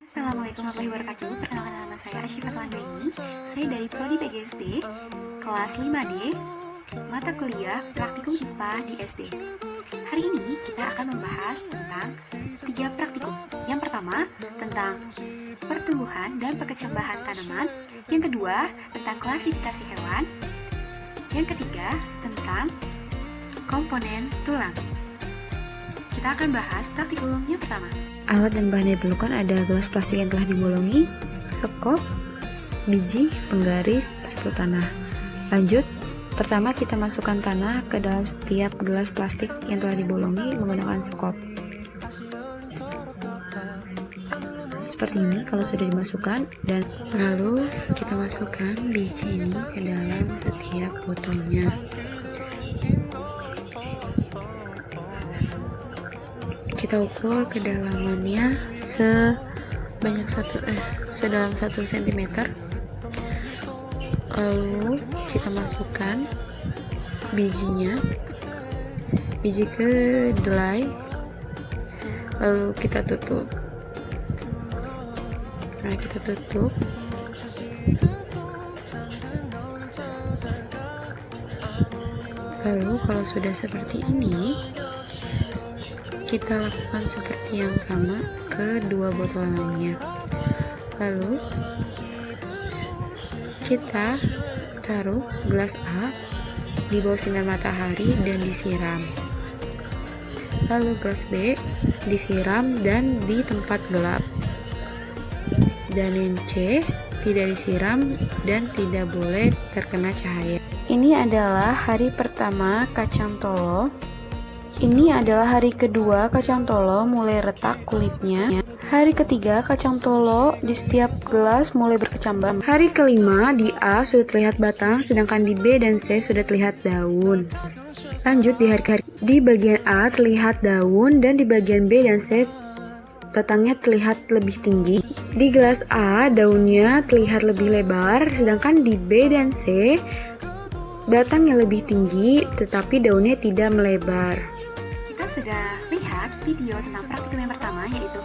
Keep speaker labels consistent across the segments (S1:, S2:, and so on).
S1: Assalamualaikum warahmatullahi wabarakatuh. Perkenalkan nama saya Asyifa Langgaini. Saya dari Prodi PGSD, kelas 5D, mata kuliah praktikum IPA di SD. Hari ini kita akan membahas tentang 3 praktikum. Yang pertama, tentang pertumbuhan dan perkecambahan tanaman. Yang kedua, tentang klasifikasi hewan. Yang ketiga, tentang komponen tulang. Kita akan bahas praktikum yang pertama.
S2: Alat dan bahan yang diperlukan ada gelas plastik yang telah dibolongi, sekop, biji, penggaris, satu tanah. Lanjut, pertama kita masukkan tanah ke dalam setiap gelas plastik yang telah dibolongi menggunakan sekop. Seperti ini kalau sudah dimasukkan, dan lalu kita masukkan biji ini ke dalam setiap botolnya. Kita ukur kedalamannya sedalam 1 cm. Lalu kita masukkan biji kedelai, lalu kita tutup. Lalu kalau sudah seperti ini, kita lakukan seperti yang sama ke 2 botol lainnya. Lalu kita taruh gelas A di bawah sinar matahari dan disiram. Lalu gelas B disiram dan di tempat gelap. Dan yang C tidak disiram dan tidak boleh terkena cahaya. Ini adalah hari pertama kacang tolo. Ini adalah hari kedua kacang tolo mulai retak kulitnya. Hari ketiga kacang tolo di setiap gelas mulai berkecambah. Hari kelima di A sudah terlihat batang, sedangkan di B dan C sudah terlihat daun. Lanjut di bagian A terlihat daun dan di bagian B dan C batangnya terlihat lebih tinggi. Di gelas A daunnya terlihat lebih lebar, sedangkan di B dan C batangnya lebih tinggi tetapi daunnya tidak melebar.
S1: Kita sudah lihat video tentang praktikum yang pertama, yaitu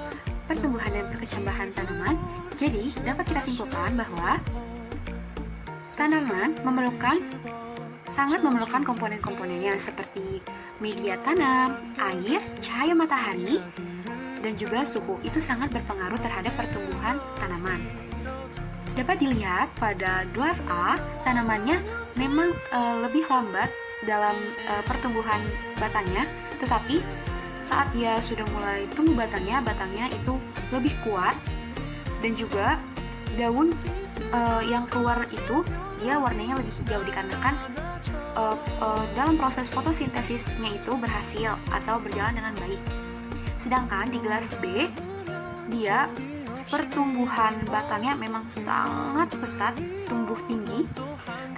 S1: pertumbuhan dan perkecambahan tanaman. Jadi dapat kita simpulkan bahwa tanaman sangat memerlukan komponen-komponennya seperti media tanam, air, cahaya matahari, dan juga suhu. Itu sangat berpengaruh terhadap pertumbuhan tanaman. Dapat dilihat pada gelas A, tanamannya memang lebih lambat dalam pertumbuhan batangnya, tetapi saat dia sudah mulai tumbuh batangnya itu lebih kuat, dan juga daun yang keluar itu dia warnanya lebih hijau dikarenakan dalam proses fotosintesisnya itu berhasil atau berjalan dengan baik. Sedangkan di gelas B, dia pertumbuhan batangnya memang sangat pesat, tumbuh tinggi,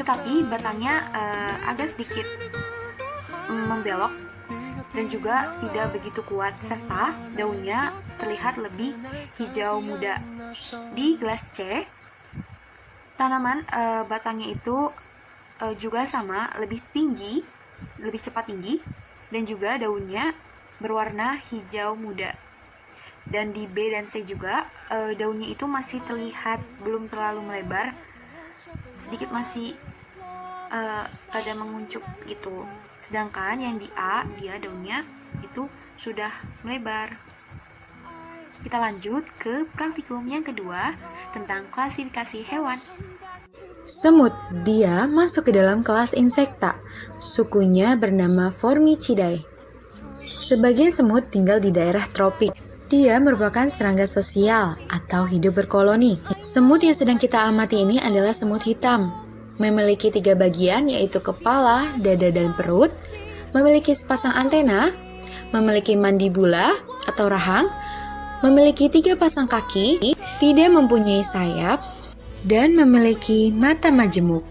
S1: tetapi batangnya agak sedikit membelok dan juga tidak begitu kuat, serta daunnya terlihat lebih hijau muda. Di gelas C, tanaman batangnya itu juga sama, lebih tinggi, lebih cepat tinggi, dan juga daunnya berwarna hijau muda. Dan di B dan C juga daunnya itu masih terlihat belum terlalu melebar, sedikit masih rada menguncup gitu. Sedangkan yang di A, dia daunnya itu sudah melebar. Kita lanjut ke praktikum yang kedua tentang klasifikasi hewan.
S2: Semut, dia masuk ke dalam kelas insekta. Sukunya bernama Formicidae. Sebagian semut tinggal di daerah tropik. Dia merupakan serangga sosial atau hidup berkoloni. Semut yang sedang kita amati ini adalah semut hitam. Memiliki 3 bagian, yaitu kepala, dada, dan perut. Memiliki sepasang antena. Memiliki mandibula atau rahang. Memiliki 3 pasang kaki. Tidak mempunyai sayap. Dan memiliki mata majemuk.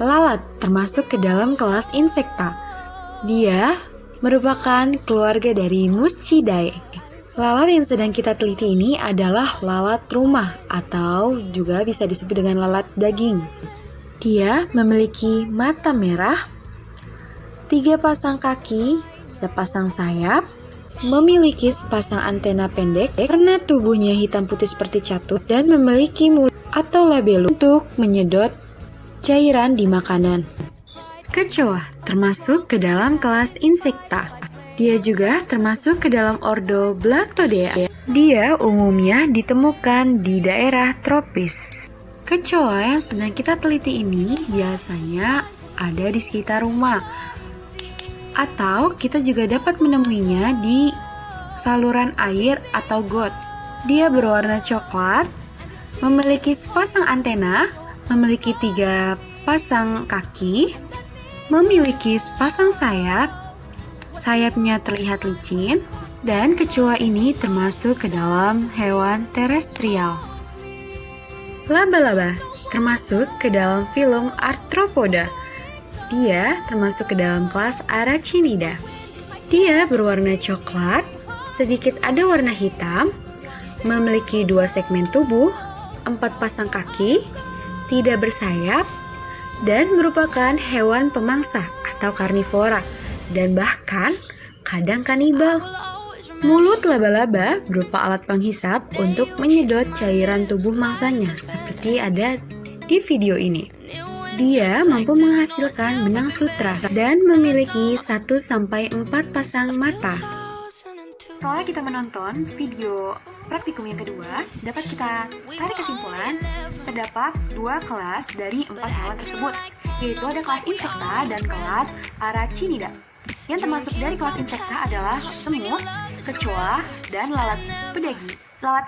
S2: Lalat termasuk ke dalam kelas insekta. Dia merupakan keluarga dari Muscidae. Lalat yang sedang kita teliti ini adalah lalat rumah atau juga bisa disebut dengan lalat daging. Dia memiliki mata merah, 3 pasang kaki, sepasang sayap, memiliki sepasang antena pendek, warna tubuhnya hitam putih seperti catut, dan memiliki mulut atau labellum untuk menyedot cairan di makanan. Kecoa termasuk ke dalam kelas insekta. Dia juga termasuk ke dalam ordo Blattodea. Dia umumnya ditemukan di daerah tropis. Kecoa yang sedang kita teliti ini biasanya ada di sekitar rumah, atau kita juga dapat menemuinya di saluran air atau got. Dia berwarna coklat, memiliki sepasang antena, memiliki 3 pasang kaki, memiliki sepasang sayap, sayapnya terlihat licin, dan kecoa ini termasuk ke dalam hewan terestrial. Laba-laba termasuk ke dalam filum Arthropoda. Dia termasuk ke dalam kelas Arachnida. Dia berwarna coklat, sedikit ada warna hitam, memiliki 2 segmen tubuh, 4 pasang kaki, tidak bersayap, dan merupakan hewan pemangsa atau karnivora, dan bahkan kadang kanibal. Mulut laba-laba berupa alat penghisap untuk menyedot cairan tubuh mangsanya, seperti ada di video ini. Dia mampu menghasilkan benang sutra dan memiliki 1-4 pasang mata.
S1: Setelah kita menonton video praktikum yang kedua, dapat kita tarik kesimpulan terdapat 2 kelas dari 4 hewan tersebut, yaitu ada kelas insekta dan kelas Arachnida. Yang termasuk dari kelas insekta adalah semut, kecoa, dan lalat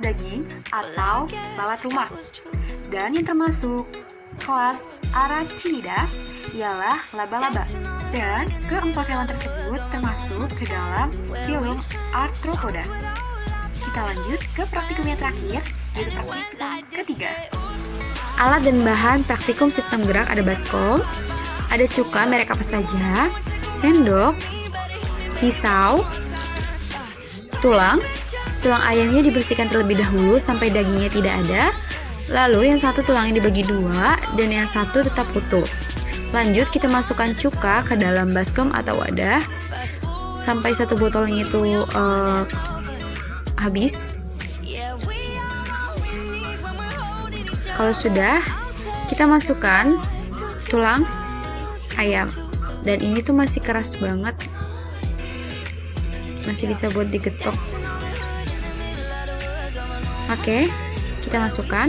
S1: daging atau lalat rumah. Dan yang termasuk kelas Arachnida ialah laba-laba. Dan keempat hewan tersebut termasuk ke dalam filum Arthropoda. Kita lanjut ke praktikum yang terakhir, yaitu praktikum ketiga.
S2: Alat dan bahan praktikum sistem gerak ada baskom, ada cuka merek apa saja, sendok, pisau, tulang ayamnya dibersihkan terlebih dahulu sampai dagingnya tidak ada. Lalu yang satu tulangnya dibagi 2 dan yang satu tetap utuh. Lanjut kita masukkan cuka ke dalam baskom atau wadah sampai 1 botolnya itu habis. Kalau sudah, kita masukkan tulang ayam. Dan ini tuh masih keras banget, masih bisa buat digetok. Oke, kita masukkan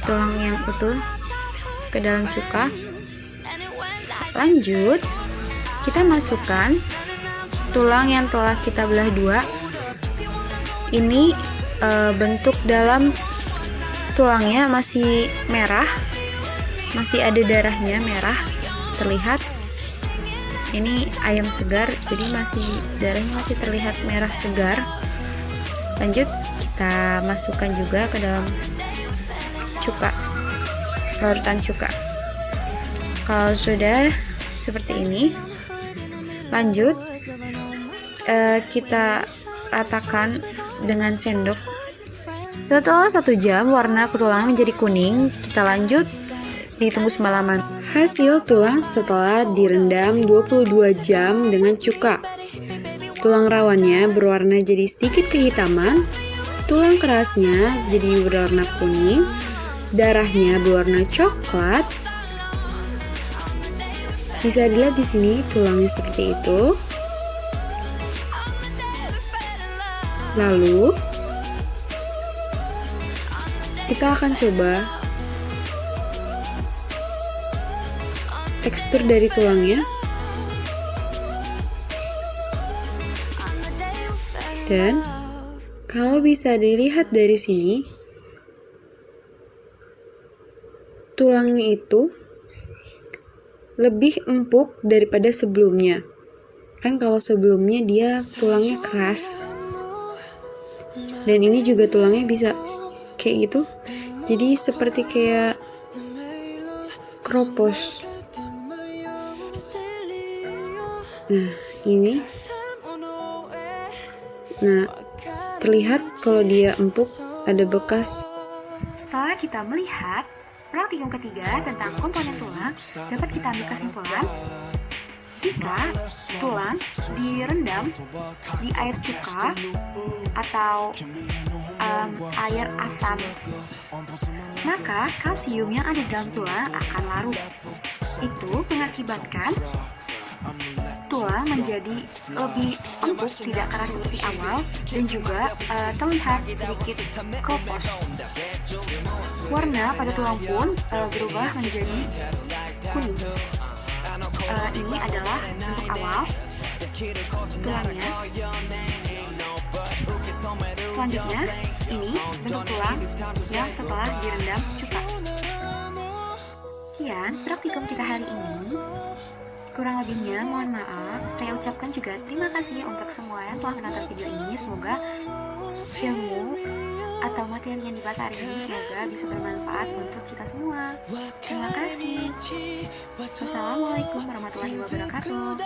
S2: tulang yang utuh ke dalam cuka. Lanjut, kita masukkan tulang yang telah kita belah 2. Ini bentuk dalam tulangnya masih merah, masih ada darahnya merah terlihat. Ini ayam segar, jadi darahnya masih terlihat merah segar. Lanjut kita masukkan juga ke dalam cuka, larutan cuka. Kalau sudah seperti ini, lanjut kita ratakan dengan sendok. Setelah 1 jam warna tulang menjadi kuning, kita lanjut ditunggu semalaman. Hasil tulang setelah direndam 22 jam dengan cuka. Tulang rawannya berwarna jadi sedikit kehitaman, tulang kerasnya jadi berwarna kuning, darahnya berwarna coklat. Bisa dilihat di sini tulangnya seperti itu. Lalu kita akan coba tekstur dari tulangnya. Dan kalau bisa dilihat dari sini, tulangnya itu lebih empuk daripada sebelumnya. Kan kalau sebelumnya dia tulangnya keras. Dan ini juga tulangnya bisa kayak gitu. Jadi seperti kayak kropos. Nah, ini. Nah, terlihat kalau dia empuk ada bekas.
S1: Setelah kita melihat praktikum ketiga tentang komponen tulang, dapat kita ambil kesimpulan Jika tulang direndam di air cuka atau air asam, maka kalsium yang ada dalam tulang akan larut. Itu mengakibatkan tulang menjadi lebih empuk, tidak keras seperti awal, dan juga terlihat sedikit keropos. Warna pada tulang pun berubah menjadi kuning. Ini adalah bentuk awal tulangnya. Selanjutnya, ini bentuk tulang yang setelah direndam cuka. Sekian praktikum kita hari ini. Kurang lebihnya mohon maaf. Saya ucapkan juga terima kasih untuk semua yang telah menonton video ini. Semoga ilmu atau materi yang dibahas hari ini semoga bisa bermanfaat untuk kita semua. Terima kasih. Wassalamualaikum warahmatullahi wabarakatuh.